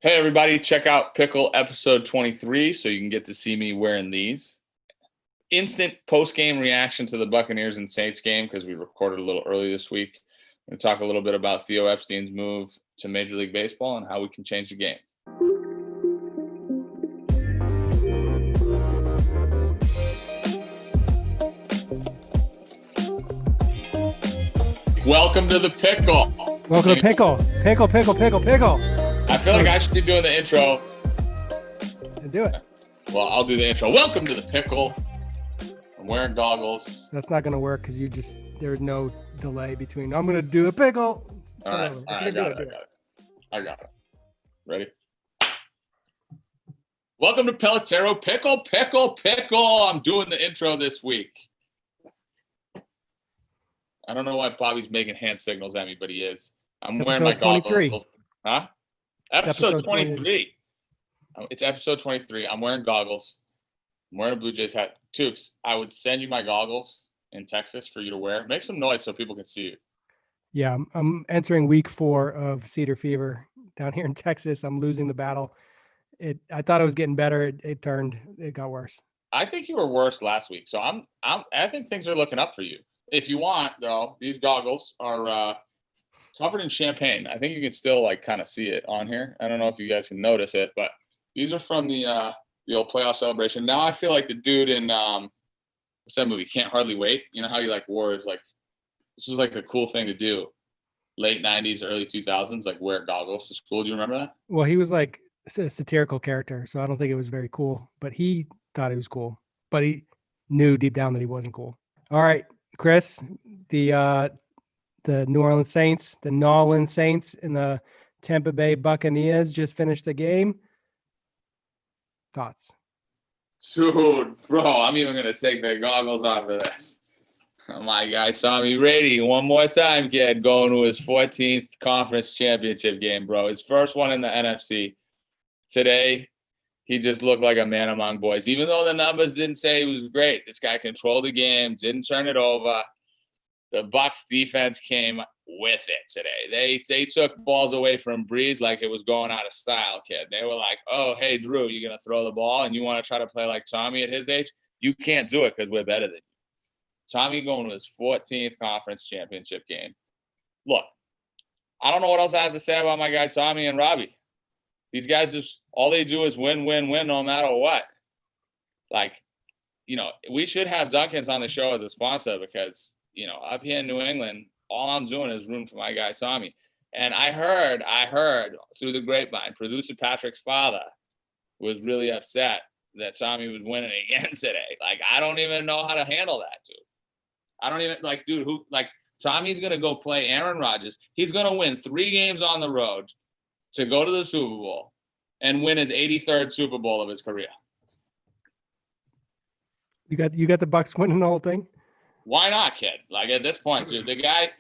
Hey, everybody, check out Pickle episode 23 so you can get to see me wearing these. Instant post-game reaction to the Buccaneers and Saints game because we recorded a little early this week. I'm going to talk a little bit about Theo Epstein's move to Major League Baseball and how we can change the game. Welcome to the Pickle. Welcome to Pickle. Pickle. I feel like I should be doing the intro. Do it. Well, I'll do the intro. Welcome to the Pickle. I'm wearing goggles. That's not going to work because there's no delay between, I'm going to do a pickle. All right, I got it. Ready? Welcome to Pelotero. Pickle. I'm doing the intro this week. I don't know why Bobby's making hand signals at me, but he is. I'm wearing my goggles. Huh? Episode 23. It's episode 23. I'm wearing goggles. I'm wearing a Blue Jays hat. Tukes, I would send you my goggles in Texas for you to wear. Make some noise so people can see you. Yeah, I'm entering week 4 of Cedar Fever down here in Texas. I'm losing the battle. I thought it was getting better. It got worse. I think you were worse last week. So I think things are looking up for you. If you want, though, these goggles are covered in champagne. I think you can still kind of see it on here. I don't know if you guys can notice it, but these are from the old playoff celebration. Now I feel like the dude in what's that movie? Can't Hardly Wait. You know how you wore this was a cool thing to do. Late 90s, early 2000s, wear goggles to school. Do you remember that? Well, he was a satirical character, so I don't think it was very cool. But he thought it was cool. But he knew deep down that he wasn't cool. All right, Chris, the New Orleans Saints, and the Tampa Bay Buccaneers just finished the game. Thoughts? Dude, bro, I'm even going to take the goggles off of this. My guy Tommy Brady, one more time, kid, going to his 14th conference championship game, bro. His first one in the NFC. Today, he just looked like a man among boys. Even though the numbers didn't say he was great, this guy controlled the game, didn't turn it over. The Bucs defense came with it today. They took balls away from Breeze like it was going out of style, kid. They were like, oh, hey, Drew, you're going to throw the ball and you want to try to play like Tommy at his age? You can't do it because we're better than you. Tommy going to his 14th conference championship game. Look, I don't know what else I have to say about my guy Tommy and Robbie. These guys just, all they do is win no matter what. We should have Dunkin's on the show as a sponsor because, up here in New England, all I'm doing is rooting for my guy Tommy. And I heard through the grapevine, producer Patrick's father was really upset that Tommy was winning again today. I don't even know how to handle that, dude. I don't even, Tommy's going to go play Aaron Rodgers. He's going to win 3 games on the road to go to the Super Bowl and win his 83rd Super Bowl of his career. You got the Bucs winning the whole thing? Why not, kid? At this point, dude, the guy,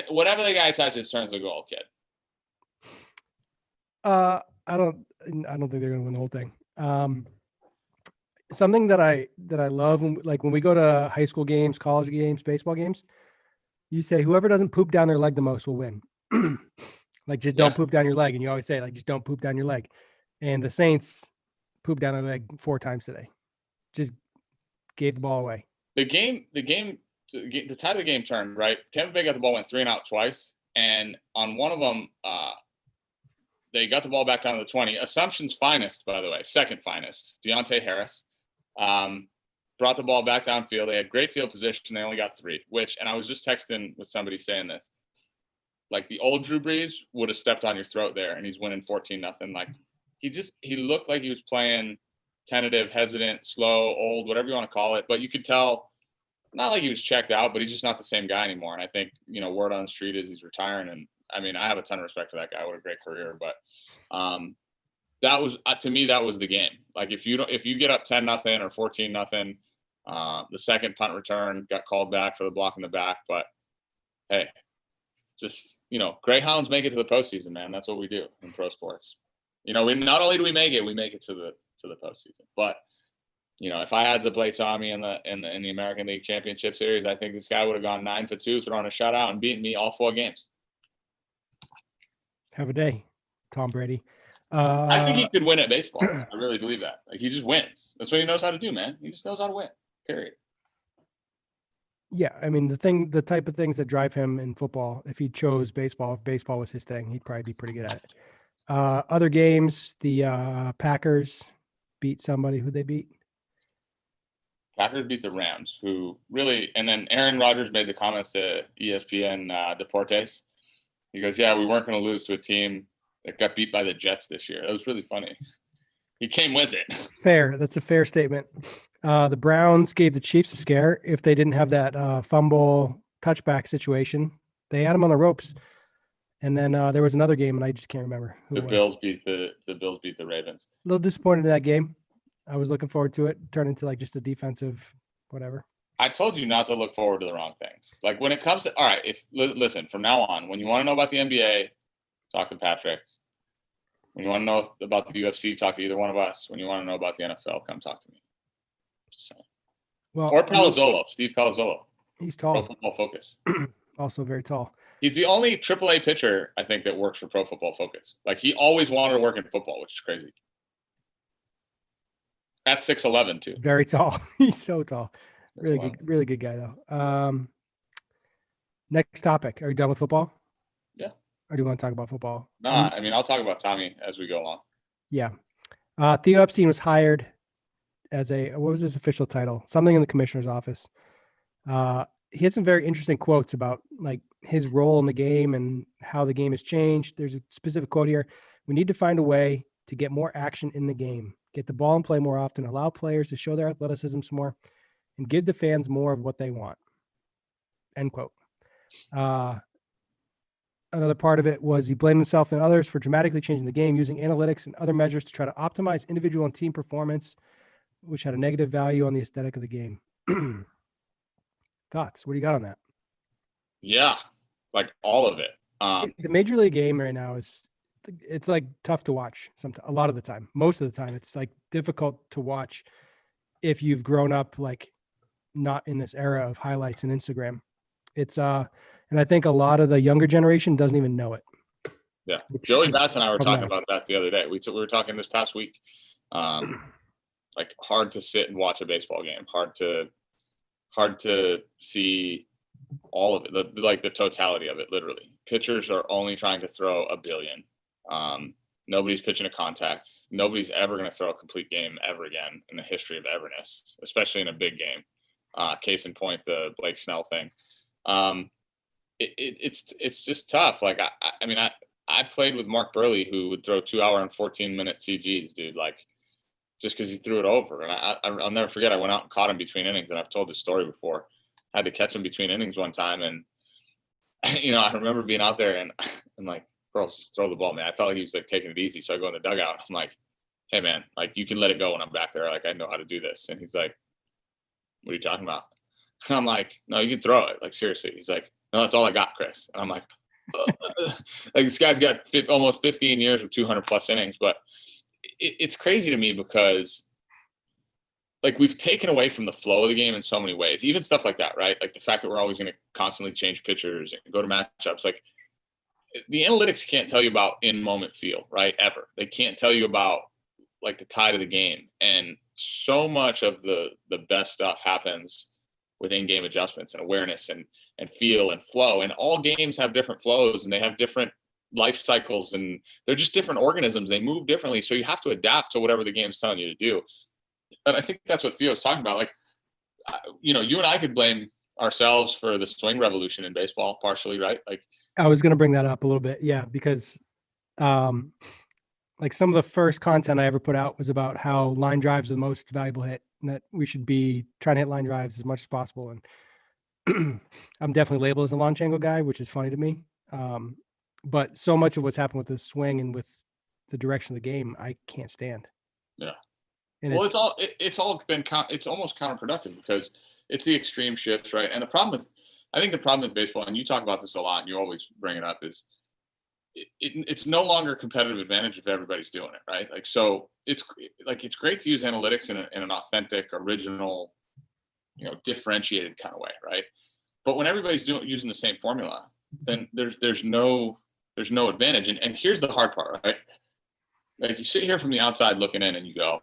whatever the guy touches turns the goal, kid. I don't think they're going to win the whole thing. Something that I love, when we go to high school games, college games, baseball games, you say whoever doesn't poop down their leg the most will win. Don't poop down your leg. And you always say, just don't poop down your leg. And the Saints pooped down their leg 4 times today. Just gave the ball away. The tide of the game turned, right? Tampa Bay got the ball, went 3 and out twice. And on one of them, they got the ball back down to the 20. Assumption's finest, by the way, second finest, Deontay Harris, brought the ball back downfield. They had great field position. They only got 3, and I was just texting with somebody saying this. The old Drew Brees would have stepped on your throat there, and he's winning 14-0. He looked like he was playing tentative, hesitant, slow, old, whatever you want to call it. But you could tell, not like he was checked out, but he's just not the same guy anymore. And I think, word on the street is he's retiring. And I have a ton of respect for that guy. What a great career. But that was, to me, that was the game. If you get up 10-0 or 14-0, the second punt return got called back for the block in the back. But hey, just, Greyhounds make it to the postseason, man. That's what we do in pro sports. We not only do we make it to the postseason. But if I had to play Tommy in the American League Championship Series, I think this guy would have gone 9 for 2, thrown a shutout, and beaten me all 4 games. Have a day, Tom Brady. I think he could win at baseball. I really believe that. Like, he just wins. That's what he knows how to do, man. He just knows how to win. Period. Yeah, I mean the type of things that drive him in football. If he chose baseball, if baseball was his thing, he'd probably be pretty good at it. Other games, the Packers beat somebody. Who they beat? Packers beat the Rams, who really, and then Aaron Rodgers made the comments to ESPN Deportes. He goes, "Yeah, we weren't going to lose to a team that got beat by the Jets this year." That was really funny. He came with it. Fair. That's a fair statement. The Browns gave the Chiefs a scare. If they didn't have that fumble touchback situation, they had them on the ropes. And then there was another game, and I just can't remember who The it was. Bills beat the Ravens. A little disappointed in that game. I was looking forward to it. Turned into like just a defensive whatever. I told you not to look forward to the wrong things. Like when it comes to, all right, listen, from now on, when you want to know about the NBA, talk to Patrick. When you want to know about the UFC, talk to either one of us. When you want to know about the NFL, come talk to me. Just saying. Well, or Palazzolo, Steve Palazzolo. He's tall. Pro Football Focus. Also very tall. He's the only AAA pitcher, I think, that works for Pro Football Focus. Like, he always wanted to work in football, which is crazy. At 6'11", too. Very tall. He's so tall. Really good guy, though. Next topic. Are you done with football? Yeah. Or do you want to talk about football? I mean, I'll talk about Tommy as we go along. Yeah. Theo Epstein was hired as what was his official title? Something in the commissioner's office. He had some very interesting quotes about like his role in the game and how the game has changed. There's a specific quote here. "We need to find a way to get more action in the game, get the ball in play more often, allow players to show their athleticism some more, and give the fans more of what they want." End quote. Another part of it was he blamed himself and others for dramatically changing the game, using analytics and other measures to try to optimize individual and team performance, which had a negative value on the aesthetic of the game. Thoughts? What do you got on that? Yeah, like all of it. The Major League game right now it's like tough to watch a lot of the time. Most of the time, it's like difficult to watch if you've grown up like not in this era of highlights and Instagram. It's and I think a lot of the younger generation doesn't even know it. Yeah, Joey Bats and I were talking about that the other day. We were talking this past week. Like, hard to sit and watch a baseball game. Hard to see all of it, the totality of it. Literally, pitchers are only trying to throw a billion. Nobody's pitching a contact. Nobody's ever going to throw a complete game ever again in the history of everness, especially in a big game. Case in point, the Blake Snell thing. It's just tough. Like, I mean, I played with Mark Burley, who would throw 2 hour and 14-minute CGs, dude. Like, just because he threw it over. And I'll never forget, I went out and caught him between innings, and I've told this story before. I had to catch him between innings one time, and I remember being out there, and I'm like, "Bro, just throw the ball, man." I felt like he was like taking it easy, so I go in the dugout. I'm like, "Hey, man, like, you can let it go when I'm back there. Like, I know how to do this." And he's like, "What are you talking about?" And I'm like, "No, you can throw it. Like, seriously." He's like, "No, that's all I got, Chris." And I'm like, like, this guy's got almost 15 years with 200 plus innings, but it's crazy to me because, like, we've taken away from the flow of the game in so many ways, even stuff like that, right? Like the fact that we're always going to constantly change pitchers and go to matchups. Like, the analytics can't tell you about in-moment feel, right? Ever. They can't tell you about like the tide of the game. And so much of the best stuff happens with in-game adjustments and awareness and feel and flow. And all games have different flows, and they have different life cycles, and they're just different organisms. They move differently. So you have to adapt to whatever the game's telling you to do. And I think that's what Theo's talking about. Like, you and I could blame ourselves for the swing revolution in baseball partially, right? Like, I was going to bring that up a little bit. Yeah. Because, like, some of the first content I ever put out was about how line drives are the most valuable hit, and that we should be trying to hit line drives as much as possible. And I'm definitely labeled as a launch angle guy, which is funny to me. But so much of what's happened with the swing and with the direction of the game, I can't stand. Yeah. And well, it's almost counterproductive because it's the extreme shifts, right? And I think the problem with baseball, and you talk about this a lot, and you always bring it up, is it's no longer a competitive advantage if everybody's doing it, right? Like, so it's great to use analytics in an authentic, original, differentiated kind of way, right? But when everybody's using the same formula, then there's no advantage. And here's the hard part, right? like you sit here from the outside looking in and you go,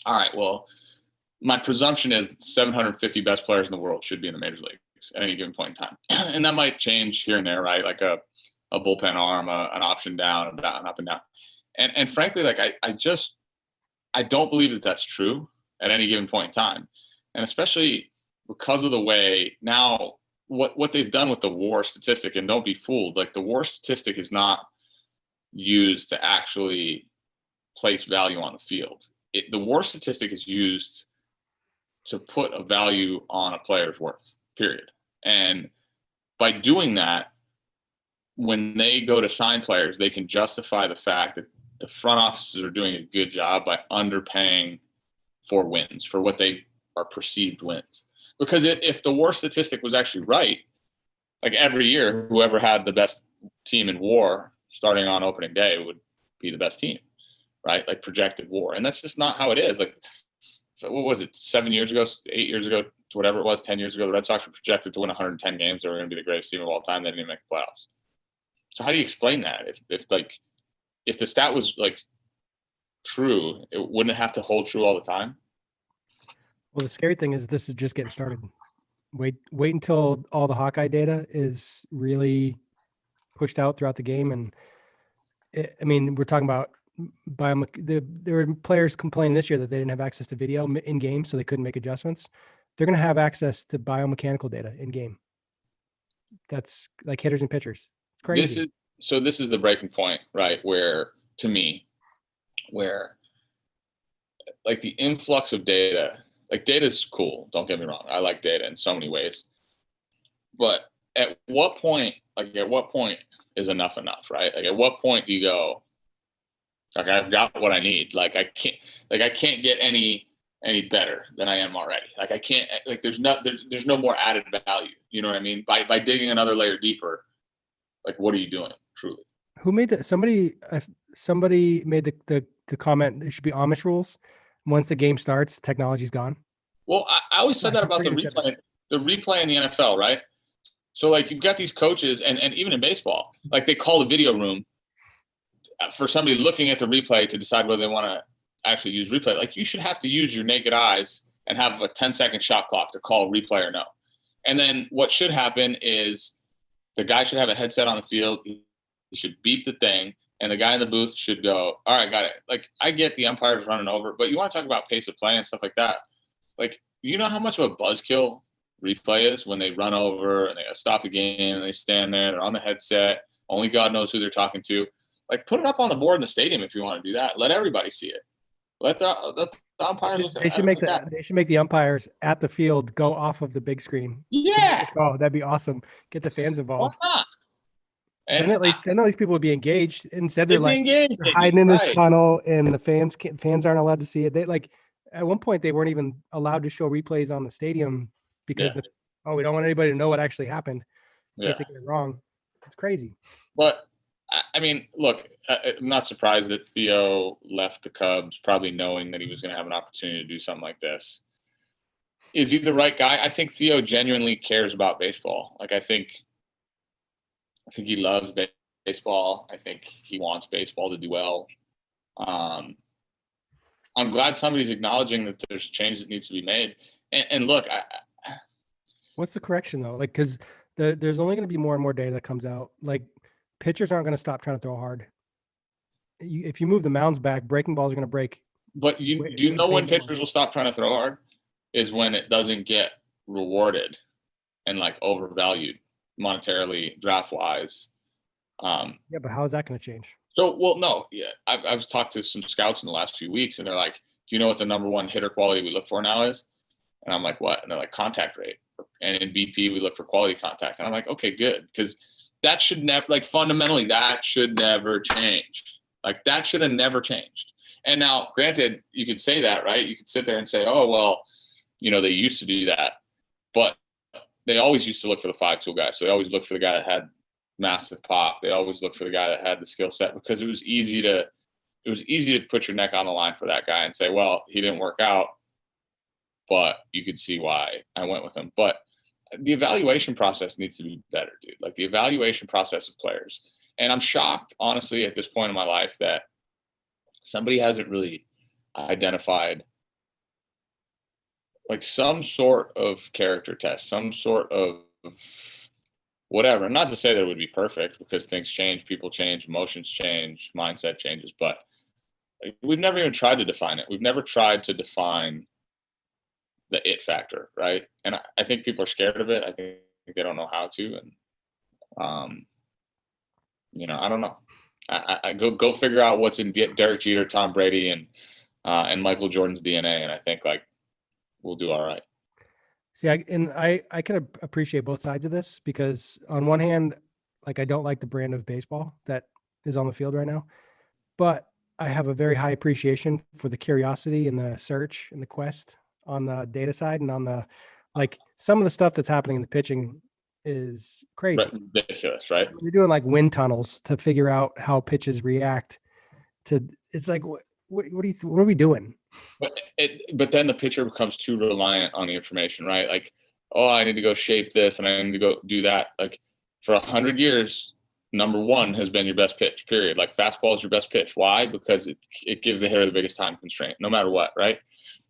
all right, well, my presumption is 750 best players in the world should be in the major leagues at any given point in time. And that might change here and there, right? Like a bullpen arm, an option down, an up and down. And frankly, like I don't believe that that's true at any given point in time. And especially because of the way now what they've done with the WAR statistic, and don't be fooled, like the WAR statistic is not used to actually place value on the field. The WAR statistic is used to put a value on a player's worth, period. And by doing that, when they go to sign players, they can justify the fact that the front offices are doing a good job by underpaying for wins, for what they are perceived wins. Because if the WAR statistic was actually right, like every year, whoever had the best team in WAR starting on opening day would be the best team, right? Like projected WAR. And that's just not how it is. Like, what was it, 7 years ago, 8 years ago, whatever it was, 10 years ago, the Red Sox were projected to win 110 games. They were going to be the greatest team of all time. They didn't even make the playoffs. So how do you explain that? If the stat was like true, it wouldn't have to hold true all the time. Well, the scary thing is this is just getting started. Wait until all the Hawkeye data is really pushed out throughout the game. And we're talking about there were players complaining this year that they didn't have access to video in game, so they couldn't make adjustments. They're going to have access to biomechanical data in game. That's like hitters and pitchers. It's crazy. This is the breaking point, right? Where, to me, like the influx of data, like data is cool. Don't get me wrong. I like data in so many ways. But at what point is enough, right? Like at what point do you go, like I've got what I need. Like I can't get any better than I am already. Like I can't, like there's no more added value. You know what I mean? By digging another layer deeper, like what are you doing truly? Who made that? Somebody made the comment it should be Amish rules. Once the game starts, technology's gone. Well, I always said that about the replay in the NFL, right? So like you've got these coaches and even in baseball, like they call the video room for somebody looking at the replay to decide whether they want to actually use replay. Like you should have to use your naked eyes and have a 10-second shot clock to call replay or no. And then what should happen is the guy should have a headset on the field. He should beep the thing, and the guy in the booth should go, all right, got it. Like I get the umpires running over, but you want to talk about pace of play and stuff like that. Like, you know how much of a buzzkill replay is when they run over and they stop the game and they stand there, they're on the headset. Only God knows who they're talking to. Like, put it up on the board in the stadium if you want to do that. Let everybody see it. Let the umpires look at it. They should make the umpires at the field go off of the big screen. Yeah. Oh, that'd be awesome. Get the fans involved. Why not? And at least people would be engaged. Instead, they're hiding in this right. tunnel, and the fans aren't allowed to see it. They like at one point they weren't even allowed to show replays on the stadium because we don't want anybody to know what actually happened in case they get it wrong. It's crazy. But I mean, look, I'm not surprised that Theo left the Cubs, probably knowing that he was going to have an opportunity to do something like this. Is he the right guy? I think Theo genuinely cares about baseball. Like, I think he loves baseball. I think he wants baseball to do well. I'm glad somebody's acknowledging that there's change that needs to be made. And look, what's the correction though? Like, because there's only going to be more and more data that comes out. Like, pitchers aren't going to stop trying to throw hard. If you move the mounds back, breaking balls are going to break. But do you know when pitchers will stop trying to throw hard? Is when it doesn't get rewarded and like overvalued monetarily, draft wise. Yeah, but how is that going to change? So, well, no, yeah, I've talked to some scouts in the last few weeks, and they're like, "Do you know what the number one hitter quality we look for now is?" And I'm like, "What?" And they're like, "Contact rate." And in BP, we look for quality contact. And I'm like, "Okay, good," because that should never, like, fundamentally, that should never change. Like, that should have never changed. And now, granted, you could say that, right? You could sit there and say, "Oh, well, you know, they used to do that," but they always used to look for the 5-tool guy. So they always looked for the guy that had massive pop. They always looked for the guy that had the skill set because it was easy to put your neck on the line for that guy and say, well, he didn't work out, but you could see why I went with him. But the evaluation process needs to be better, dude. Like the evaluation process of players. And I'm shocked, honestly, at this point in my life that somebody hasn't really identified like some sort of character test, some sort of whatever. Not to say that it would be perfect, because things change, people change, emotions change, mindset changes, but we've never even tried to define it. We've never tried to define the it factor, right? And I think people are scared of it. I think they don't know how to, and I don't know. I go figure out what's in Derek Jeter, Tom Brady, and Michael Jordan's DNA, and I think like we'll do all right. See, I can appreciate both sides of this, because on one hand, like, I don't like the brand of baseball that is on the field right now, but I have a very high appreciation for the curiosity and the search and the quest on the data side, and on the, like, some of the stuff that's happening in the pitching is crazy. Ridiculous, right? You're doing like wind tunnels to figure out how pitches react to, it's like, what are we doing? But then the pitcher becomes too reliant on the information, right? Like, oh, I need to go shape this and I need to go do that. Like, for 100 years, number one has been your best pitch, period. Like, fastball is your best pitch. Why? Because it gives the hitter the biggest time constraint, no matter what, right?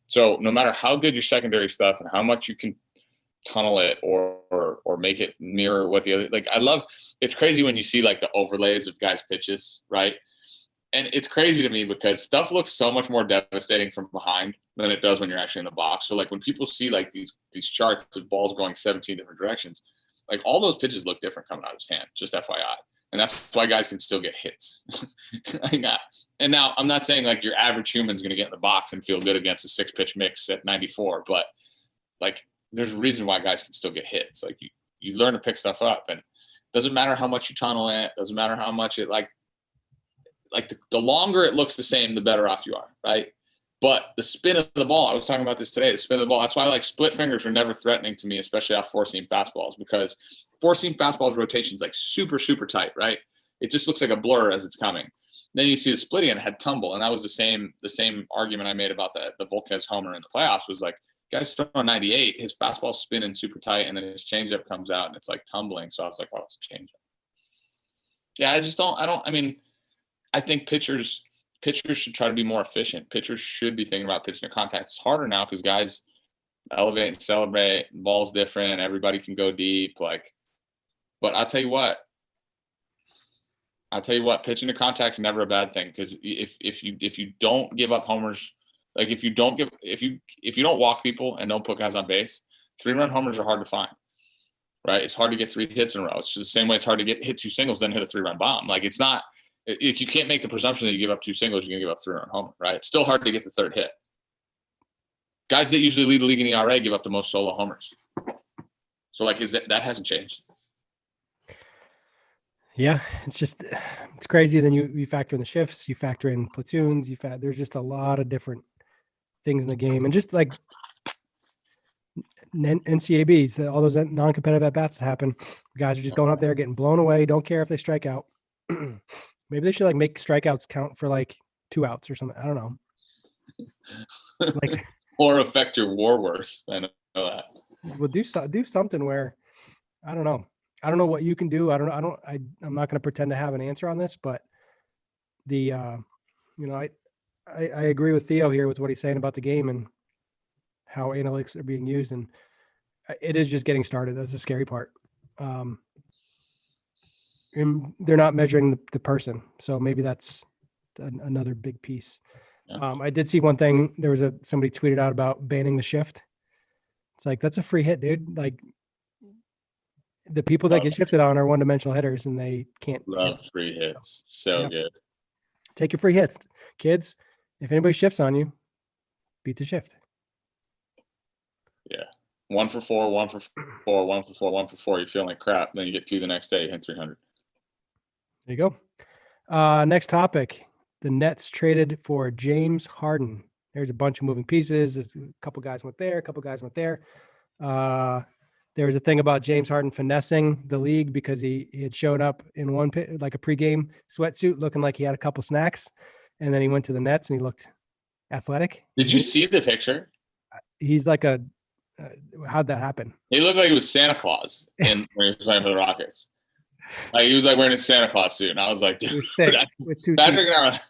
So no matter how good your secondary stuff and how much you can tunnel it or make it mirror what the other, like, I love, it's crazy when you see like the overlays of guys' pitches, right? And it's crazy to me because stuff looks so much more devastating from behind than it does when you're actually in the box. So like when people see like these charts of balls going 17 different directions, like all those pitches look different coming out of his hand, just FYI. And that's why guys can still get hits. And now I'm not saying like your average human's going to get in the box and feel good against a 6-pitch mix at 94, but like there's a reason why guys can still get hits. Like you learn to pick stuff up, and it doesn't matter how much you tunnel it, doesn't matter how much it like the longer it looks the same, the better off you are, right? But the spin of the ball, I was talking about this today, the spin of the ball, that's why like split fingers are never threatening to me, especially off four-seam fastballs, because four-seam fastballs rotation's like super, super tight, right? It just looks like a blur as it's coming. Then you see the split end had tumble, and that was the same argument I made about the Volquez homer in the playoffs, was like, guy's throwing 98, his fastball's spinning super tight, and then his changeup comes out and it's like tumbling. So I was like, oh, it's a changeup. Yeah, I think pitchers should try to be more efficient. Pitchers should be thinking about pitching to contact. It's harder now because guys elevate and celebrate. The ball's different. Everybody can go deep. But I'll tell you what, pitching to contact's never a bad thing, because if you don't give up homers, like if you don't walk people and don't put guys on base, 3-run homers are hard to find, right? It's hard to get 3 hits in a row. It's just the same way it's hard to hit 2 singles, then hit a 3-run bomb. Like, it's not. If you can't make the presumption that you give up 2 singles, you're going to give up 3-run homer, right? It's still hard to get the 3rd hit. Guys that usually lead the league in ERA give up the most solo homers. So, like, that hasn't changed. Yeah, it's crazy. Then you factor in the shifts, you factor in platoons, there's just a lot of different things in the game. And just like NCABs, all those non-competitive at-bats that happen, guys are just going up there, getting blown away, don't care if they strike out. Maybe they should like make strikeouts count for like 2 outs or something. I don't know. Like, or affect your WAR worse. I know that. Well, do something where, I don't know what you can do. I'm not going to pretend to have an answer on this, but I agree with Theo here with what he's saying about the game and how analytics are being used, and it is just getting started. That's the scary part. And they're not measuring the person. So maybe that's another big piece. Yeah. I did see one thing. There was somebody tweeted out about banning the shift. It's like, that's a free hit, dude. Like, the people that get shifted on are one-dimensional hitters, and they can't. Love free hits. So good. Take your free hits, kids. If anybody shifts on you, beat the shift. Yeah. 1 for 4, 1 for 4, 1 for 4, 1 for 4. You're feeling like crap. Then you get 2 the next day, hit 300. There you go. Next topic. The Nets traded for James Harden. There's a bunch of moving pieces. A couple guys went there, a couple guys went there. There was a thing about James Harden finessing the league because he had showed up in one like a pregame sweatsuit looking like he had a couple snacks. And then he went to the Nets and he looked athletic. Did you see the picture? He's like how'd that happen? He looked like he was Santa Claus when he was playing for the Rockets. Like, he was like wearing a Santa Claus suit. And I was like, dude, with 2 Patrick and I were like,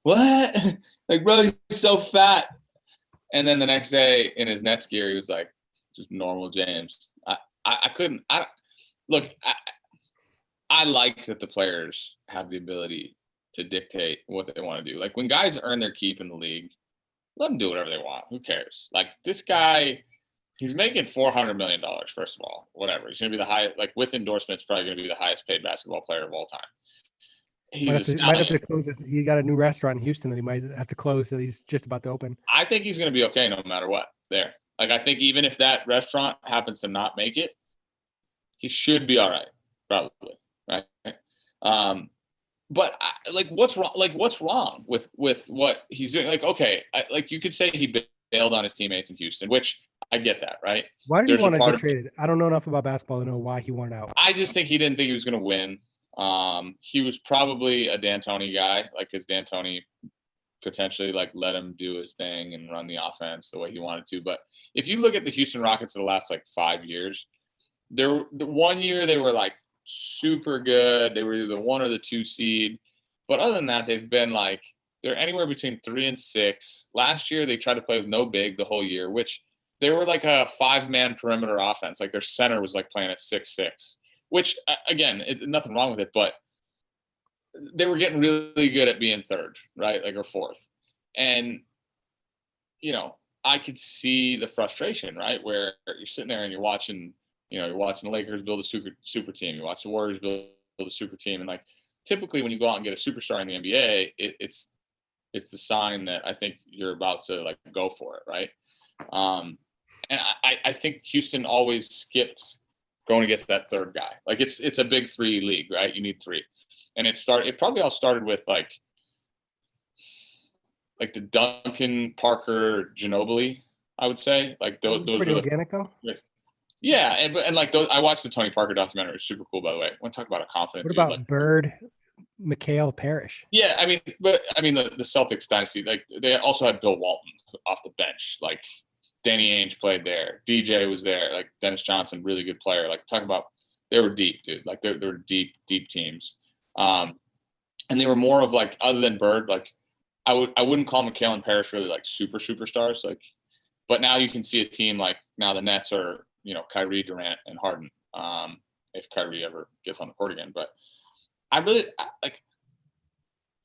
what? Like, bro, he's so fat. And then the next day in his Nets gear, he was like, just normal James. I couldn't. Look. I like that the players have the ability to dictate what they want to do. Like when guys earn their keep in the league, let them do whatever they want. Who cares? Like this guy, he's making $400 million. First of all, whatever. He's gonna be the highest. Like with endorsements, probably gonna be the highest paid basketball player of all time. He's a Might have to stallion. close this. He got a new restaurant in Houston that he might have to close that he's just about to open. I think he's gonna be okay no matter what. There. Like I think even if that restaurant happens to not make it, he should be all right. Probably. Right. But like, what's wrong? Like, what's wrong with what he's doing? Like, okay, like you could say he bailed on his teammates in Houston, which I get that, right? Why did There's he want a to part get of traded? I don't know enough about basketball to know why he wanted out. I just think he didn't think he was going to win. He was probably a D'Antoni guy, like his D'Antoni potentially like let him do his thing and run the offense the way he wanted to. But if you look at the Houston Rockets of the last like 5 years, the 1 year they were like super good. They were either the 1 or the 2 seed. But other than that, they've been like they're anywhere between 3 and 6. Last year they tried to play with no big the whole year, which they were like a 5-man perimeter offense. Like their center was like playing at 6'6", which again, nothing wrong with it, but they were getting really good at being third, right? Like or fourth. And I could see the frustration, right? Where you're sitting there and you're watching the Lakers build a super team. You watch the Warriors build a super team. And like typically when you go out and get a superstar in the NBA, it's the sign that I think you're about to like go for it, right? And I think Houston always skipped going to get that third guy. Like it's a big 3 league, right? You need 3. And it probably all started with like the Duncan, Parker, Ginobili, I would say. Like those Pretty were organic though. Yeah, and like those, I watched the Tony Parker documentary. It's super cool, by the way. I want to talk about a confident What dude. about Like Bird, McHale, Parrish? Yeah, I mean, the Celtics dynasty, like they also had Bill Walton off the bench. Like Danny Ainge played there, DJ was there, like Dennis Johnson, really good player. Like talking about, they were deep, dude. Like they were deep teams. And they were more of like, other than Bird, like I wouldn't call McHale and Parrish really like superstars. Like, but now you can see a team like now the Nets are Kyrie, Durant, and Harden. If Kyrie ever gets on the court again, but I really like.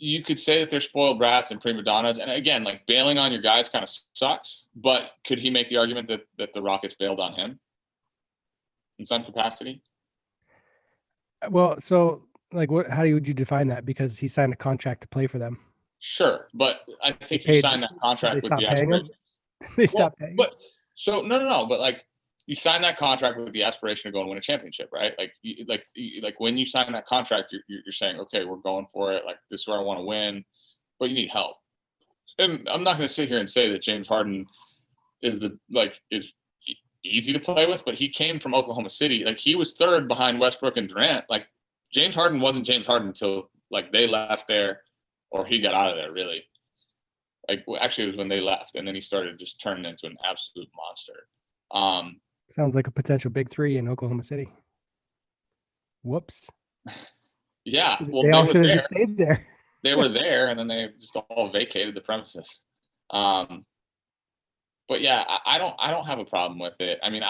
You could say that they're spoiled brats and prima donnas, and again, like bailing on your guys kind of sucks. But could he make the argument that the Rockets bailed on him in some capacity? Well, so like, how would you define that? Because he signed a contract to play for them. Sure, but I think you Paid, signed that contract with the paying him. aspiration. They stopped paying. But so no, but like you sign that contract with the aspiration to go and win a championship, right? Like when you sign that contract, you're saying, okay, we're going for it. Like this is where I want to win, but you need help. And I'm not going to sit here and say that James Harden is easy to play with, but he came from Oklahoma City. Like he was third behind Westbrook and Durant. Like James Harden wasn't James Harden until like they left there, or he got out of there. Really, like actually it was when they left, and then he started just turning into an absolute monster. Sounds like a potential big 3 in Oklahoma City. Whoops. Yeah, well, they all should have just stayed there. They were there, and then they just all vacated the premises. But yeah, I don't have a problem with it. I mean,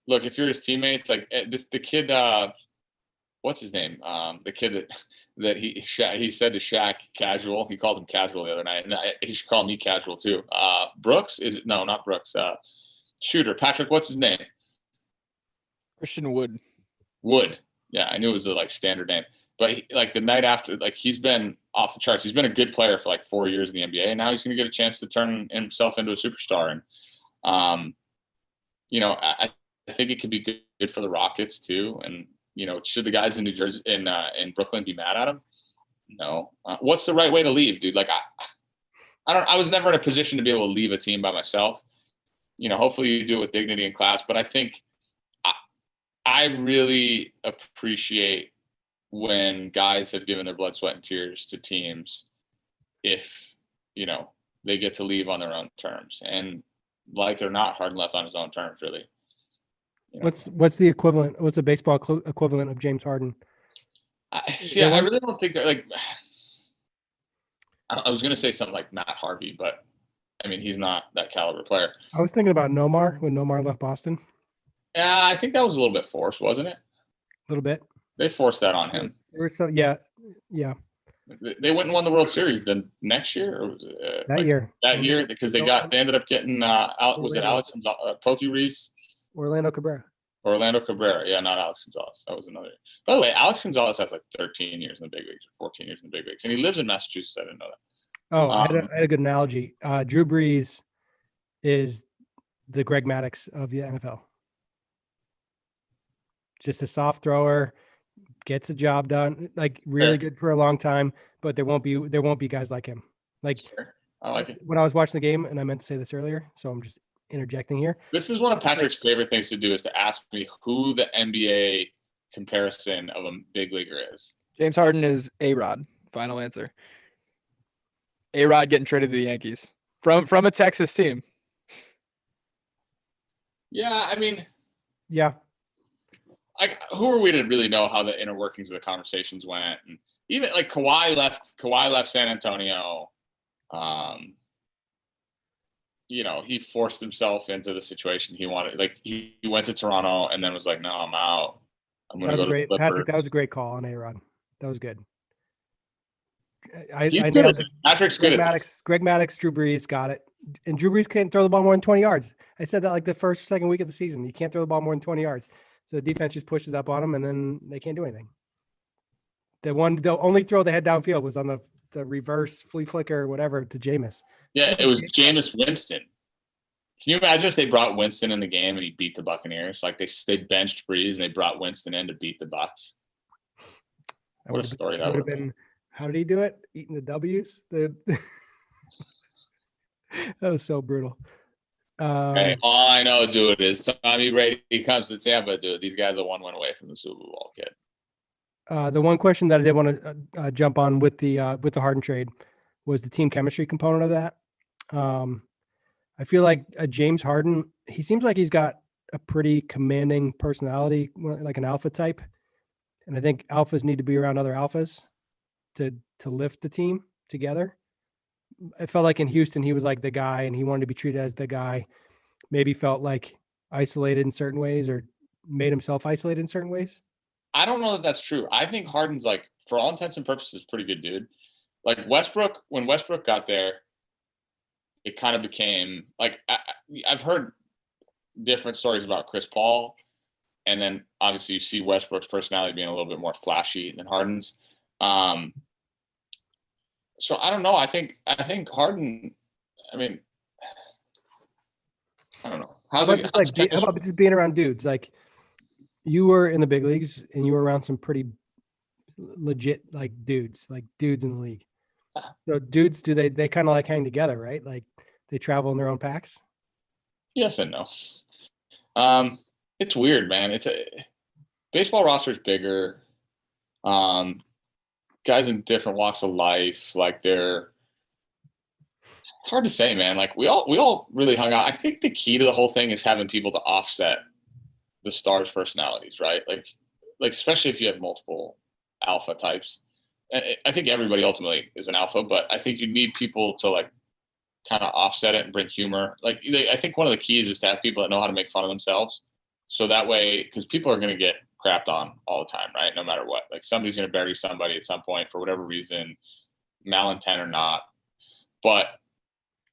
look, if you're his teammates, like the kid, what's his name? The kid that he said to Shaq casual. He called him casual the other night, and he should call me casual too. Brooks is it? No, not Brooks. Shooter Patrick. What's his name? Christian Wood. Wood. Yeah, I knew it was a like standard name. But like the night after, like he's been off the charts. He's been a good player for like 4 years in the NBA, and now he's going to get a chance to turn himself into a superstar. And I think it could be good for the Rockets too. And should the guys in New Jersey in Brooklyn be mad at him? No. What's the right way to leave, dude? Like I was never in a position to be able to leave a team by myself. Hopefully you do it with dignity and class. But I think I really appreciate when guys have given their blood, sweat, and tears to teams if, they get to leave on their own terms. And like it or not, Harden left on his own terms, really. What's the equivalent? What's the baseball equivalent of James Harden? I really don't think they're like. I was gonna say something like Matt Harvey, but I mean he's not that caliber player. I was thinking about Nomar when Nomar left Boston. Yeah, I think that was a little bit forced, wasn't it? A little bit. They forced that on him. There was yeah. They went and won the World Series the next year, or was it, That year. That year because they ended up getting out. Was it Alex and Pokey Reese? Orlando Cabrera. Orlando Cabrera, yeah, not Alex Gonzalez. That was another. By the way, Alex Gonzalez has like 13 years in the big leagues, or 14 years in the big leagues, and he lives in Massachusetts. I didn't know that. Oh, I had a good analogy. Drew Brees is the Greg Maddux of the NFL. Just a soft thrower, gets the job done, like really good for a long time, but there won't be guys like him. Like, sure. I like it. When I was watching the game, and I meant to say this earlier, so I'm just interjecting here. This is one of Patrick's favorite things to do, is to ask me who the NBA comparison of a big leaguer is. James Harden is A-Rod. Final answer. A-Rod getting traded to the Yankees from a Texas team. Yeah, I mean, yeah. Like, who are we to really know how the inner workings of the conversations went? And even like Kawhi left San Antonio. He forced himself into the situation he wanted. Like he went to Toronto and then was like, "No, I'm out. I'm going to go to the Clippers." Patrick, that was a great call on A-Rod. That was good. I nailed it. Patrick's good at this. Greg Maddux, Drew Brees got it. And Drew Brees can't throw the ball more than 20 yards. I said that like the second week of the season. You can't throw the ball more than 20 yards. So the defense just pushes up on them, and then they can't do anything. The only throw they had downfield was on the reverse flea flicker or whatever to Jameis. Yeah, it was Jameis Winston. Can you imagine if they brought Winston in the game and he beat the Buccaneers? Like they benched Brees and they brought Winston in to beat the Bucs. What a story that would have been. How did he do it? Eating the W's? That was so brutal. Hey, all I know, dude, is Tommy Brady comes to Tampa, dude. These guys are 1 win away from the Super Bowl, kid. The one question that I did want to jump on with the Harden trade was the team chemistry component of that. I feel like James Harden, he seems like he's got a pretty commanding personality, like an alpha type, and I think alphas need to be around other alphas to lift the team together. I felt like in Houston, he was like the guy and he wanted to be treated as the guy, maybe felt like isolated in certain ways or made himself isolated in certain ways. I don't know that that's true. I think Harden's, like, for all intents and purposes, pretty good dude. Like when Westbrook got there, it kind of became like, I've heard different stories about Chris Paul. And then obviously you see Westbrook's personality being a little bit more flashy than Harden's. So I don't know. I think Harden. I mean, I don't know. How about just being around dudes? Like, you were in the big leagues and you were around some pretty legit dudes in the league. So dudes, do they kind of like hang together, right? Like they travel in their own packs? Yes and no. It's weird, man. It's a baseball roster is bigger. Guys in different walks of life, like it's hard to say, man. Like we all really hung out. I think the key to the whole thing is having people to offset the stars' personalities, right? Like especially if you have multiple alpha types. I think everybody ultimately is an alpha, but I think you need people to like kind of offset it and bring humor. Like I think one of the keys is to have people that know how to make fun of themselves. So that way, because people are going to get crapped on all the time, right? No matter what. Like somebody's going to bury somebody at some point for whatever reason, malintent or not. But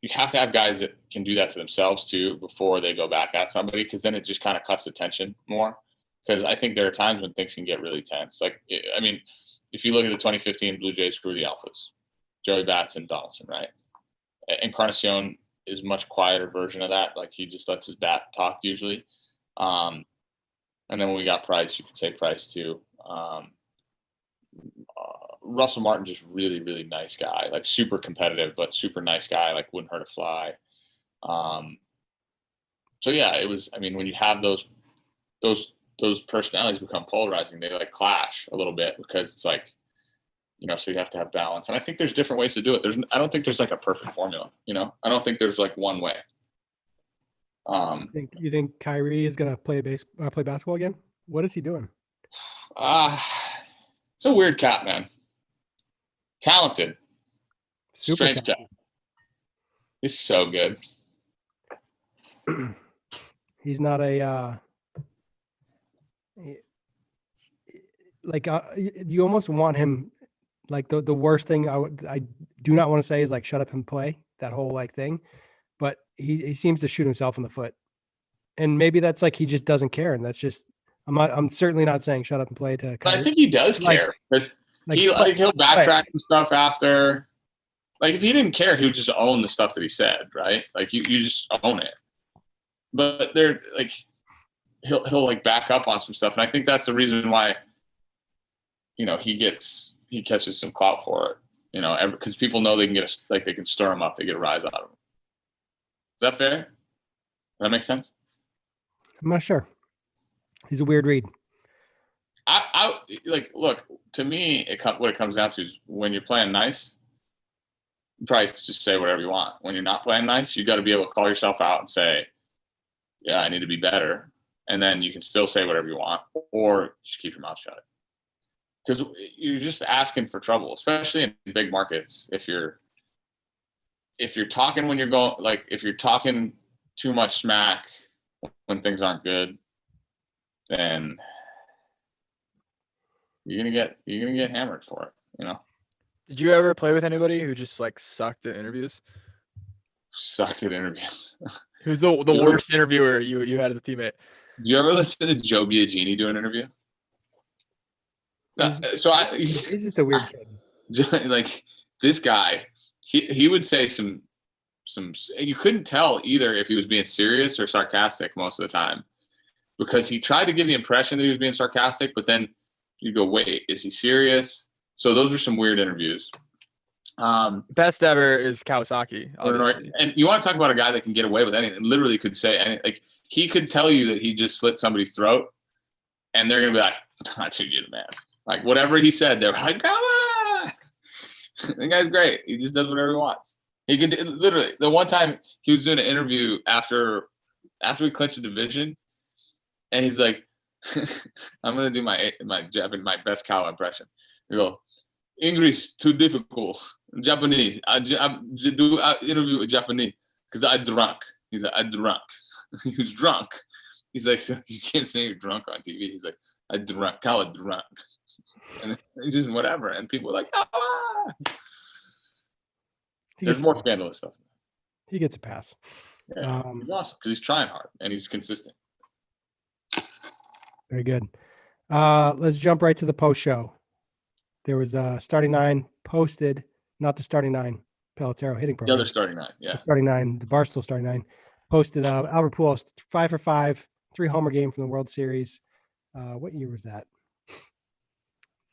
you have to have guys that can do that to themselves too before they go back at somebody, because then it just kind of cuts the tension more. Because I think there are times when things can get really tense. Like, I mean, if you look at the 2015 Blue Jays, screw the alphas, Joey Bats and Donaldson, right? Encarnacion is a much quieter version of that. Like he just lets his bat talk usually. And then when we got Price, you could say Price too. Russell Martin, just really, really nice guy, like super competitive, but super nice guy, like wouldn't hurt a fly. So yeah, it was, I mean, when you have those personalities become polarizing, they like clash a little bit because it's like, so you have to have balance. And I think there's different ways to do it. I don't think there's like a perfect formula, I don't think there's like one way. You think Kyrie is going to play basketball again? What is he doing? It's a weird cat, man. Talented. Super Strength guy. He's so good. He's not a you almost want him like the worst thing I do not want to say is like shut up and play, that whole like thing, but he seems to shoot himself in the foot. And maybe that's like he just doesn't care, and that's just I'm certainly not saying shut up and play to But I think he does care because he'll backtrack some stuff after. Like if he didn't care, he would just own the stuff that he said, right? Like you just own it. But they're like he'll like back up on some stuff, and I think that's the reason why he catches some clout for it. Because people know they can they can stir him up, they get a rise out of him. Is that fair? Does that make sense? I'm not sure. He's a weird read. I look, to me, what it comes down to is when you're playing nice, you probably just say whatever you want. When you're not playing nice, you got to be able to call yourself out and say, yeah, I need to be better. And then you can still say whatever you want, or just keep your mouth shut. Because you're just asking for trouble, especially in big markets. If you're talking when you're going, like if you're talking too much smack when things aren't good, then you're gonna get hammered for it. Did you ever play with anybody who just like sucked at interviews? Sucked at interviews. Who's the worst interviewer you had as a teammate? Did you ever listen to Joe Biagini do an interview? He's just a weird kid. Like this guy, he would say some. You couldn't tell either if he was being serious or sarcastic most of the time, because he tried to give the impression that he was being sarcastic, but then you go, wait, is he serious? So those are some weird interviews. Best ever is Kawasaki, obviously. And you want to talk about a guy that can get away with anything, literally could say anything. Like he could tell you that he just slit somebody's throat, and they're gonna be like, "I told you, man." Like whatever he said, they're like, "Come on!" The guy's great. He just does whatever he wants. He can literally. The one time he was doing an interview after we clinched the division, and he's like, "I'm gonna do my best cow impression." You go, English too difficult. Japanese. I do interview with Japanese because I drunk. He's like, I drunk. He was drunk. He's like, you can't say you're drunk on TV. He's like, I drunk. Cow drunk. And just whatever. And people are like, ah. There's more scandalous stuff. He gets a pass. Yeah, he's awesome because he's trying hard and he's consistent. Very good. Let's jump right to the post show. There was a starting nine posted, not the starting nine, Pelotero hitting program. The other starting nine, yeah. The starting nine, the Barstool starting nine, posted Albert Pujols 5 for 5, 3 homer game from the World Series. What year was that?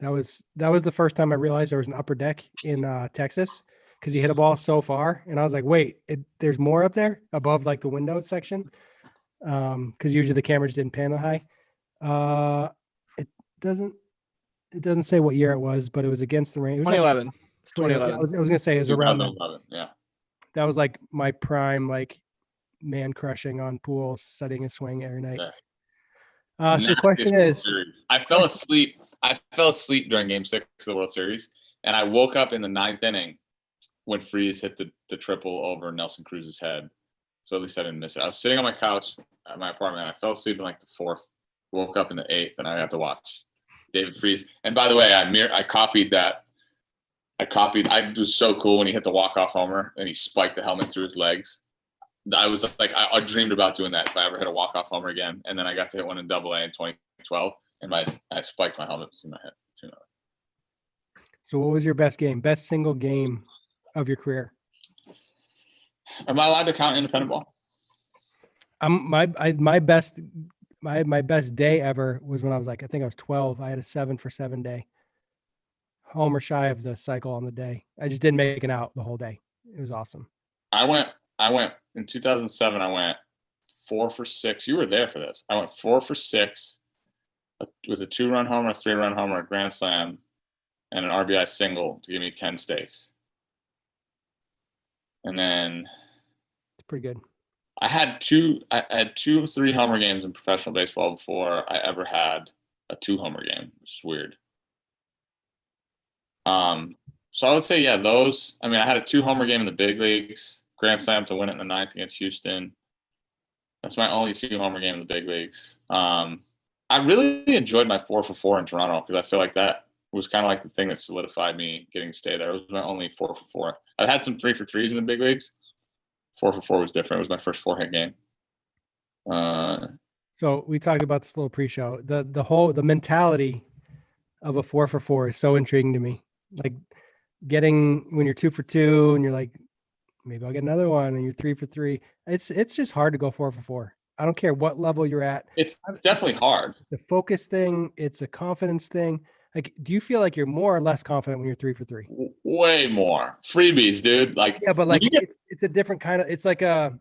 That was the first time I realized there was an upper deck in Texas, because he hit a ball so far, and I was like, wait, there's more up there above like the window section, because usually the cameras didn't pan that high. It doesn't say what year it was, but it was against the Rangers. 2011. 2011. I was gonna say it was around 2011. Yeah. That was like my prime, like man crushing on Pujols, setting his swing every night. Yeah. So the question is, I fell asleep during Game 6 of the World Series, and I woke up in the 9th inning when Freese hit the triple over Nelson Cruz's head. So at least I didn't miss it. I was sitting on my couch at my apartment, and I fell asleep in like the 4th. Woke up in the 8th, and I got to watch David Freese. And by the way, I copied that. I was so cool when he hit the walk-off homer and he spiked the helmet through his legs. I was like, I dreamed about doing that if I ever hit a walk-off homer again. And then I got to hit one in Double-A in 2012, and I spiked my helmet through my head. So what was your best single game of your career? Am I allowed to count independent ball? My best day ever was when I was like, I think I was 12. I had a 7 for 7 day. Homer shy of the cycle on the day. I just didn't make it out the whole day. It was awesome. I went in 2007. I went 4 for 6. You were there for this. I went 4 for 6 with a 2-run homer, a 3-run homer, a grand slam, and an RBI single to give me 10 stakes. And then it's pretty good. I had 2 3-homer games in professional baseball before I ever had a 2-homer game, which is weird. So I would say, yeah, those. I mean, I had a 2-homer game in the big leagues, grand slam to win it in the ninth against Houston. That's my only 2-homer game in the big leagues. I really enjoyed my 4 for 4 in Toronto because I feel like that was kind of like the thing that solidified me getting to stay there. It was my only 4 for 4. I had some 3 for 3s in the big leagues. 4 for 4 was different. It was my first 4-hit game. So we talked about this little pre-show. The mentality of a 4 for 4 is so intriguing to me. Like getting when you're 2 for 2 and you're like, maybe I'll get another one, and you're 3 for 3. It's just hard to go 4 for 4. I don't care what level you're at. It's definitely hard. The focus thing, it's a confidence thing. Like, do you feel like you're more or less confident when you're 3 for 3? Way more freebies, dude. Like, Yeah, but like you get, it's a different kind of. It's like a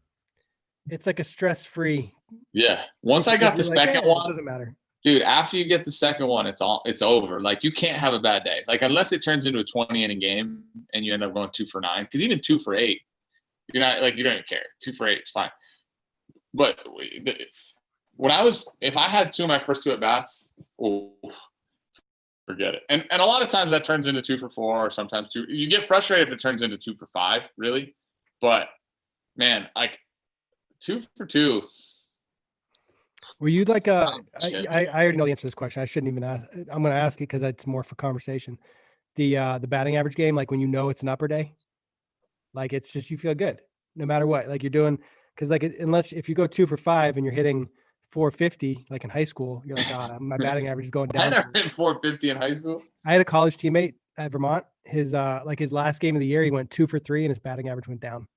stress-free. yeah. Once I got the You're like, second it one, doesn't matter. dude, after you get the second one, it's over. Like, you can't have a bad day. Like, unless it turns into a 20-inning game and you end up going 2 for 9, because even 2 for 8, you're not like, you don't even care. 2 for 8, it's fine. But if I had 2 of my first 2 at bats, oh, forget it. And a lot of times that turns into 2 for 4, or sometimes 2. You get frustrated if it turns into 2 for 5, really. But man, like 2 for 2. Were you like Shit. I already know the answer to this question. I shouldn't even ask. I'm going to ask it because it's more for conversation. The batting average game, like when you know it's an upper day, like it's just you feel good no matter what. Like you're doing because like unless if you go 2 for 5 and you're hitting 450 like in high school, you're like, my batting average is going I down. never hit 450 in high school. I had a college teammate at Vermont. His his last game of the year, he went 2 for 3 and his batting average went down.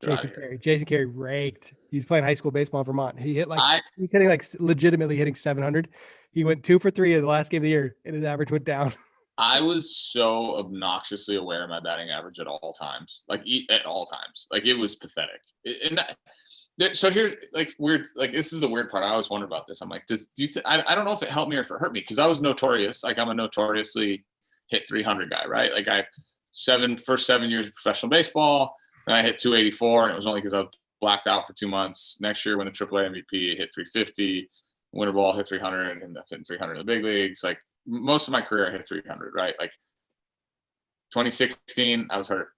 Jason Carey raked. He's playing high school baseball in Vermont. He hit he's hitting like legitimately hitting 700. He went 2 for 3 in the last game of the year, and his average went down. I was so obnoxiously aware of my batting average at all times. Like at all times. Like it was pathetic. So here, like weird, like this is the weird part. I always wonder about this. I'm like, I don't know if it helped me or if it hurt me because I was notorious. Like I'm a notoriously hit 300 guy, right? Like first 7 years of professional baseball. And I hit 284, and it was only because I was blacked out for 2 months. Next year, win the AAA MVP, hit 350, winter ball, hit 300, and hitting 300 in the big leagues. Like most of my career, I hit 300, right? Like 2016, I was hurt.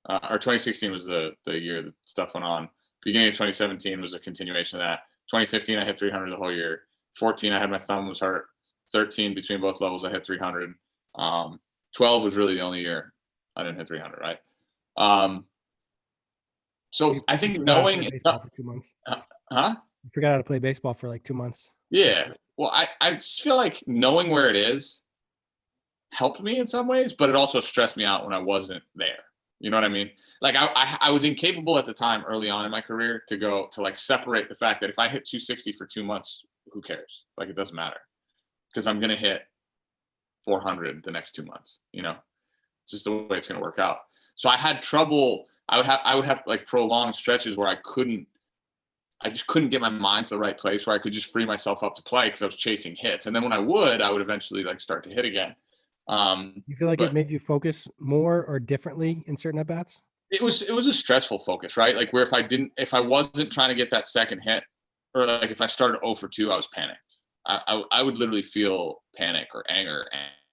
Or 2016 was the year that stuff went on. Beginning of 2017 was a continuation of that. 2015, I hit 300 the whole year. 14, I had my thumb was hurt. 13, between both levels, I hit 300. 12 was really the only year I didn't hit 300, right? So I think knowing baseball for 2 months. Huh? You forgot how to play baseball for like 2 months. Yeah. Well, I just feel like knowing where it is helped me in some ways, but it also stressed me out when I wasn't there. You know what I mean? Like I was incapable at the time early on in my career to like separate the fact that if I hit 260 for 2 months, who cares? Like it doesn't matter because I'm going to hit 400 the next 2 months. You know, it's just the way it's going to work out. So I had trouble. I would have like prolonged stretches where I just couldn't get my mind to the right place where I could just free myself up to play because I was chasing hits. And then when I would eventually like start to hit again. You feel like it made you focus more or differently in certain at bats? It was a stressful focus, right? Like where if I wasn't trying to get that second hit, or like if I started 0 for 2, I was panicked. I would literally feel panic or anger,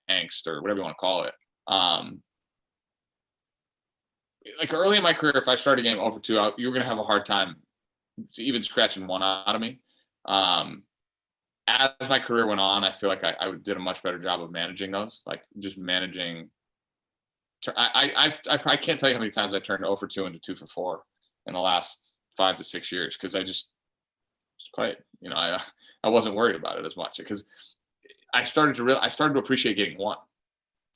angst, or whatever you want to call it. Like early in my career, if I started a game 0 for 2, you were going to have a hard time even scratching one out of me. As my career went on, I feel like I did a much better job of managing those, like just managing. I can't tell you how many times I turned 0 for 2 into 2 for 4 in the last 5 to 6 years because I just played. You know, I wasn't worried about it as much because I started to appreciate getting 1.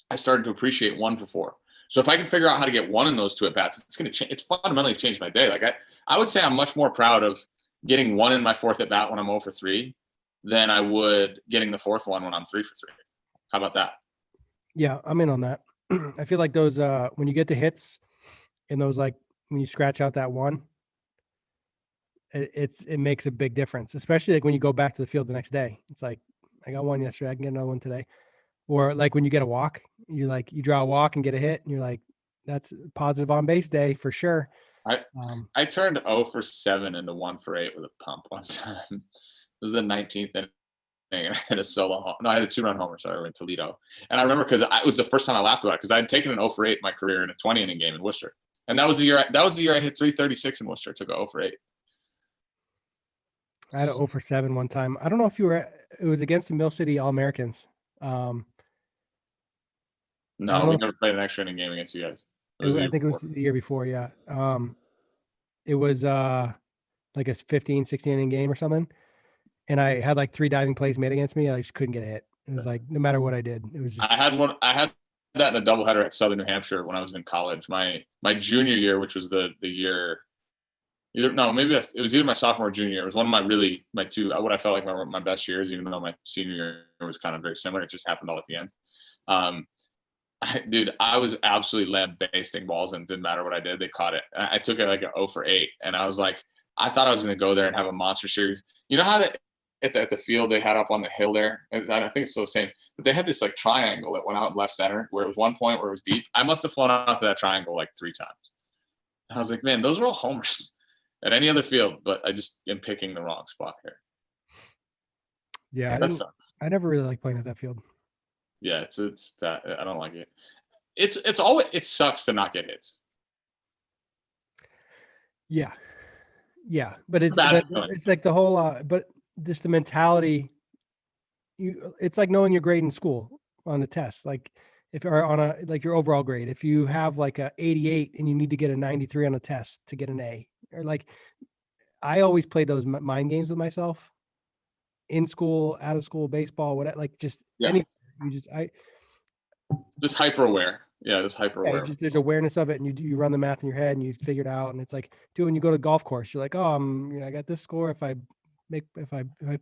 I started to appreciate 1 for 4. So if I can figure out how to get 1 in those 2 at bats, it's going to change. It's fundamentally changed my day. Like I would say I'm much more proud of getting 1 in my 4th at bat when I'm 0 for 3 than I would getting the 4th one when I'm 3 for 3. How about that? Yeah, I'm in on that. I feel like those when you get the hits and those like when you scratch out that 1, it makes a big difference, especially like when you go back to the field the next day. It's like I got 1 yesterday, I can get another 1 today. Or like when you get a walk, you draw a walk and get a hit, and you're like, that's positive on base day for sure. I turned 0 for 7 into 1 for 8 with a pump one time. It was the 19th inning. and I had a I had a 2-run homer, sorry, in Toledo. And I remember because it was the first time I laughed about it because I had taken an 0 for 8 in my career in a 20-inning game in Worcester. And that was the year I hit 336 in Worcester, took a 0 for 8. I had a 0 for 7 one time. I don't know if you were, it was against the Mill City All-Americans. No, we never played an extra inning game against you guys. I think it was the year before, yeah. It was like a 15, 16 inning game or something. And I had like 3 diving plays made against me. I just couldn't get a hit. It was like, no matter what I did, it was just. I had that in a doubleheader at Southern New Hampshire when I was in college. My junior year, which was the year, it was either my sophomore or junior year. It was one of my two, what I felt like my best years, even though my senior year was kind of very similar. It just happened all at the end. I was absolutely lambasting balls, and it didn't matter what I did. They caught it. I took it like a 0 for 8, and I was like, I thought I was going to go there and have a monster series. You know how at the field they had up on the hill there? I think it's still the same. But they had this like triangle that went out in left center where it was one point where it was deep. I must have flown out to that triangle like 3 times. And I was like, man, those are all homers at any other field, but I just am picking the wrong spot here. Yeah, that sucks. I never really liked playing at that field. Yeah, it's bad. I don't like it. It's always, it sucks to not get hits. Yeah, but it's like the whole but just the mentality. It's like knowing your grade in school on the test. Like if you're on like your overall grade, if you have like a 88 and you need to get a 93 on a test to get an A, or like I always played those mind games with myself in school, out of school, baseball, whatever. Like just just hyper aware. Yeah, just hyper aware. Yeah, there's awareness of it, and you run the math in your head, and you figure it out. And it's like, dude, when you go to golf course, you're like, oh, I got this score. If I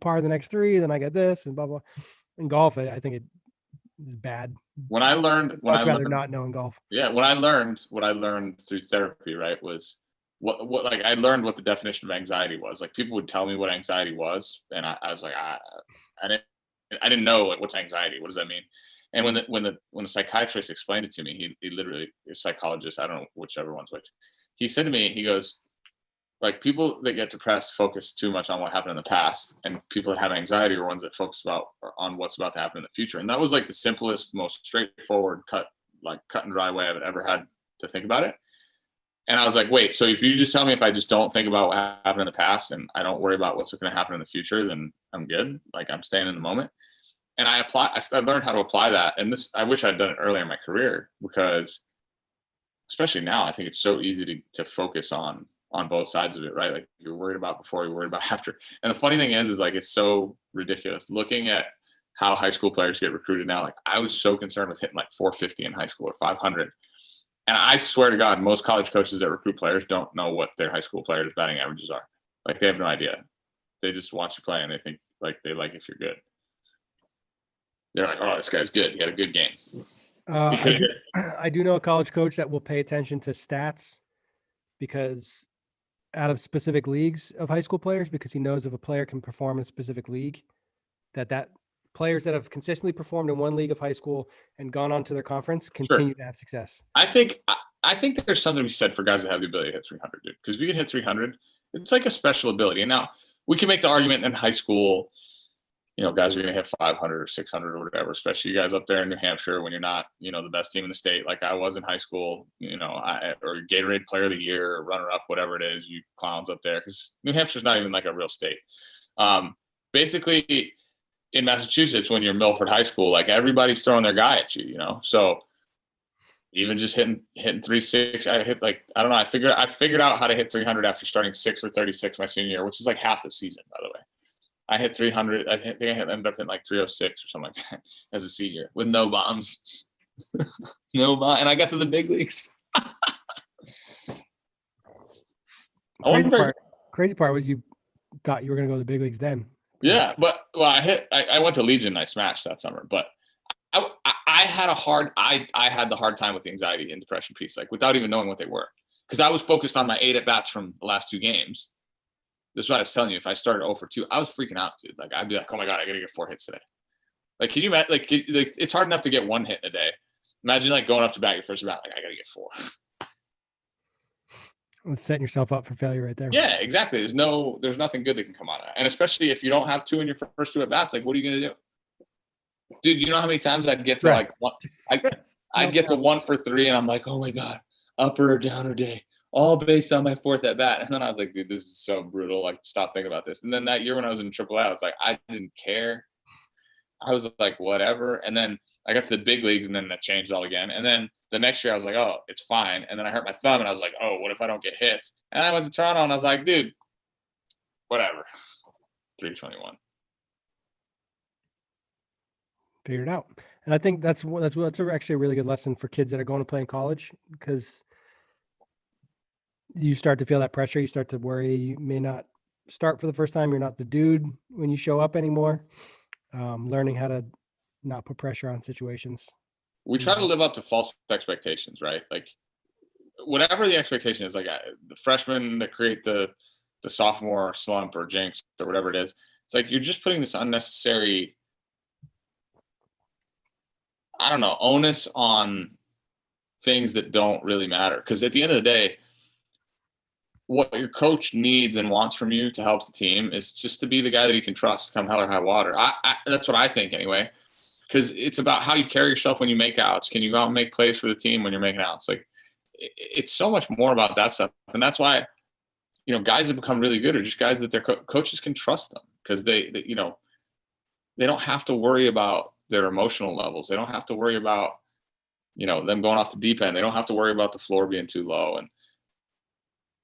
par the next 3, then I get this, and blah blah. In golf, I think it is bad. When I learned, I'd rather not know in golf. Yeah, what I learned through therapy, right, was what like I learned what the definition of anxiety was. Like people would tell me what anxiety was, and I was like, I didn't know like, what's anxiety. What does that mean? And when the psychiatrist explained it to me, he literally, a psychologist, I don't know whichever one's which, he said to me, he goes, like people that get depressed focus too much on what happened in the past, and people that have anxiety are ones that focus on what's about to happen in the future. And that was like the simplest, most straightforward, cut and dry way I've ever had to think about it. And I was like, wait, so if you just tell me if I just don't think about what happened in the past and I don't worry about what's going to happen in the future, then I'm good. Like I'm staying in the moment. And I learned how to apply that. And I wish I'd done it earlier in my career, because especially now, I think it's so easy to focus on both sides of it, right? Like you're worried about before, you're worried about after. And the funny thing is like, it's so ridiculous looking at how high school players get recruited now. Like I was so concerned with hitting like 450 in high school or 500. And I swear to God, most college coaches that recruit players don't know what their high school players' batting averages are. Like they have no idea. They just watch you play and they think like they like if you're good. They're like, oh, this guy's good. He had a good game. I do know a college coach that will pay attention to stats because out of specific leagues of high school players, because he knows if a player can perform in a specific league, that players that have consistently performed in one league of high school and gone on to their conference continue to have success. I think there's something to be said for guys that have the ability to hit 300, dude. Because if you can hit 300, it's like a special ability. And now we can make the argument in high school, guys are going to hit 500 or 600 or whatever, especially you guys up there in New Hampshire when you're not, the best team in the state like I was in high school, or Gatorade Player of the Year or runner-up, whatever it is, you clowns up there, because New Hampshire's not even like a real state. Basically, in Massachusetts, when you're Milford High School, like everybody's throwing their guy at you, So even just hitting 360, I figured out how to hit 300 after starting 6 or 36 my senior year, which is like half the season, by the way. I hit 300. I think I ended up in like 306 or something like that as a senior with no bombs. No bomb. And I got to the big leagues. Crazy part was you thought you were going to go to the big leagues then. Yeah, but I went to Legion and I smashed that summer, but I had the hard time with the anxiety and depression piece, like without even knowing what they were, because I was focused on my 8 at-bats from the last 2 games. This is what I was telling you. If I started 0 for 2, I was freaking out, dude. Like I'd be like, oh my God, I got to get 4 hits today. Like, can you imagine, like it's hard enough to get 1 hit in a day. Imagine like going up to bat your first bat, like I got to get 4. It's setting yourself up for failure right there. Yeah, exactly. There's nothing good that can come out of that. And especially if you don't have two in your first two at bats, like what are you gonna do? Dude, you know how many times I'd get to like I'd get to 1 for 3 and I'm like, oh my God, upper or downer day, all based on my fourth at bat. And then I was like, dude, this is so brutal. Like, stop thinking about this. And then that year when I was in AAA, I was like, I didn't care. I was like, whatever. And then I got to the big leagues and then that changed all again. And then the next year I was like, oh, it's fine. And then I hurt my thumb and I was like, oh, what if I don't get hits? And I went to Toronto and I was like, dude, whatever. 321. Figure it out. And I think that's actually a really good lesson for kids that are going to play in college, because you start to feel that pressure. You start to worry. You may not start for the first time. You're not the dude when you show up anymore. Learning how to not put pressure on situations. We try to live up to false expectations, right? Like whatever the expectation is, like the freshmen that create the sophomore slump or jinx or whatever it is. It's like you're just putting this unnecessary, I don't know, onus on things that don't really matter. Because at the end of the day, what your coach needs and wants from you to help the team is just to be the guy that he can trust come hell or high water. That's what I think anyway. Because it's about how you carry yourself when you make outs. Can you go out and make plays for the team when you're making outs? Like, it's so much more about that stuff. And that's why, guys that become really good are just guys that their coaches can trust them, because they don't have to worry about their emotional levels. They don't have to worry about, them going off the deep end. They don't have to worry about the floor being too low. And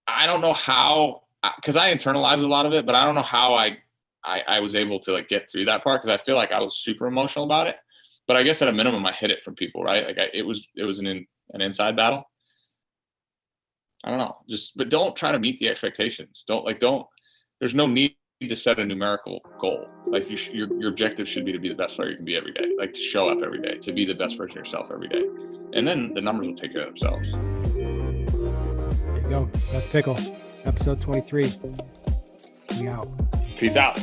I don't know how, because I internalize a lot of it, but I don't know how I was able to get through that part, because I feel like I was super emotional about it. But I guess at a minimum, I hid it from people, right? Like it was an inside battle. I don't know, but don't try to meet the expectations. There's no need to set a numerical goal. Like your objective should be to be the best player you can be every day, like to show up every day, to be the best version of yourself every day. And then the numbers will take care of themselves. There you go. That's Pickle, episode 23. We out. Peace out.